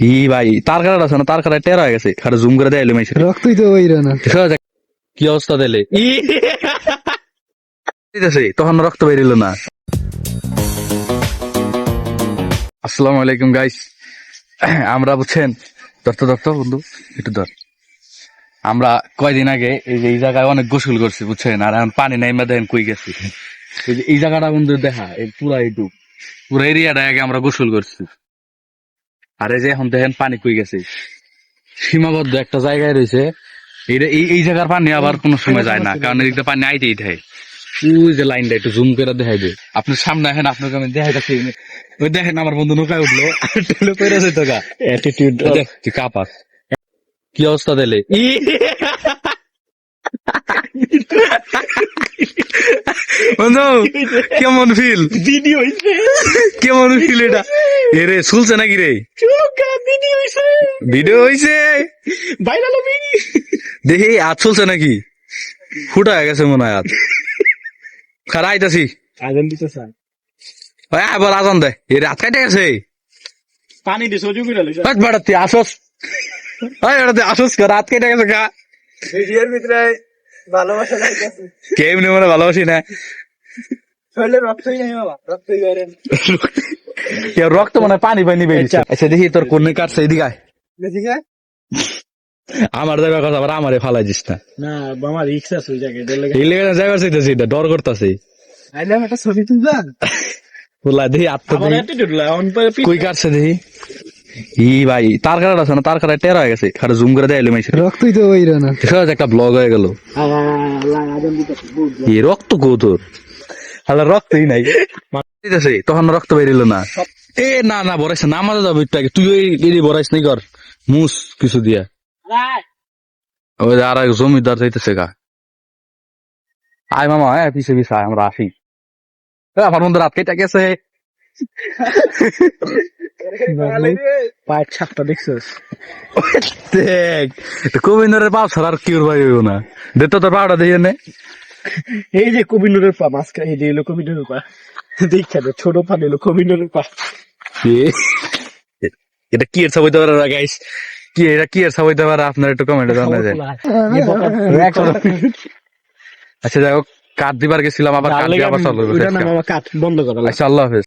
ই ভাই তার কাটা আছে না, তার কাটা টেরা হয়ে গেছে, খালি জুম করে দেয় মাইছে রক্তই তো ওইরা না। কি অবস্থা দিলে তখন রক্ত বেরিল না। আসসালামু আলাইকুম গাইস, আমরা বুঝছেন ধরতো বন্ধু একটু ধর। আমরা কয়দিন আগে এই যে এই জায়গায় অনেক গোসল করছি বুঝছেন, আর এখন পানি নাই দেখেন কই গেছি। এই জায়গাটা বন্ধু দেখা এই পুরা এরিয়াটা আগে আমরা গোসল করছি, আর এই যে এখন দেখেন পানি কই গেছে। সীমাবদ্ধ একটা জায়গায় রয়েছে, এই জায়গার পানি আবার কোনো সময় যায় না, কারণ এদিকে পানি আইতেই থাকে। ওই যে লাইনটা একটু জুম করে দেখাই দে, আপনার সামনে এখন আপনাকে আমি দেখাই যাচ্ছি। ওই দেখেন আমার বন্ধু নৌকায় উঠলো, টেলে পড়ে যেত গা অ্যাটিটিউড তুই কাপাস। কি অবস্থা দিলে বন্ধু, কেমন ফিল কেমন ফিল এটা? এরে শুলছে নাকি রে? ভিডিও হইছে দেখি আজ চলছে নাকি? ফুটা হয়ে গেছে মনে হয় আজ। খারা আইতাছি আজান দিতে স্যার, আবার আজান দেয়। এর রাত কাটে গেছে। পানি দিয়ে সহ্য করে লইছ। বেড়াতে আসস, বেড়াতে আসস, রাত কেটে গেছে গা। ভিডিওর ভিতরে ভালোবাসা লাগতেছে, কেমনি মনে ভালোবাসি না, শরীরে রক্তই নাই বাবা, রক্তই বাইরে রক্ত মনে পানি পানি বেরিয়েছে। আচ্ছা দেখি তোর কোন কাটছে, এদিকে আয়। বেশি খায় আমার যাবার কথা আবার আমারে ফালাই দিস না। না, আমার রিক্স আছে ওই জায়গায়। এই লেগে যাবার চাইতেছি, ডর করতেছি। আইলাম একটা ছবি তুলবা বললা দেখি আমার অ্যাটিটিউড লা অন পরে কই কাটছে দেখি। ই ভাই তার কাটা আছে না, তার কাটা টেরা হয়ে গেছে, খালি জুম করে দেয় মাইছে। রক্তই তো ওইরা না। একটা ব্লগ হয়ে গেল। আজান দিতে এই রক্ত কৌতর হালা রক্তই নাই দিতেছে, তখন রক্ত বেরিল না। এ না না বরাইছে না, আমাদের যাবো একটু আগে। তুই ওই বরাইস নাই কর মুস কিছু দিয়া। ওই যে আর এক জমিদার যাইতেছে গা। আয় মামা, হ্যাঁ পিছে পিছে আয়, আমরা আসি। আমার বন্ধু রাত কেটে গেছে। পায়ের ছাপটা দেখছিস? দেখ কবিন্দরের পাপ ছাড়া আর কি ভাই হইব না। দেখতো তোর পাওটা দিয়ে নে। এই যে কবিনুরের পা মাঝখানে, এই যে এলো কবিনুরের পা, দেখা ছোট পা এলো কবিনুরের পা। এটা কি এর ছবি হইতে পারে গাইস? কি এটা কি এর ছবি হইতে পারে? আপনার একটু কমেন্টে জানা যায়। আচ্ছা যাই হোক, কাঠ দিবার গেছিলাম, আবার কাঠ দিয়ে আবার চালু। কাঠ বন্ধ করা। আচ্ছা আল্লাহ হাফেজ।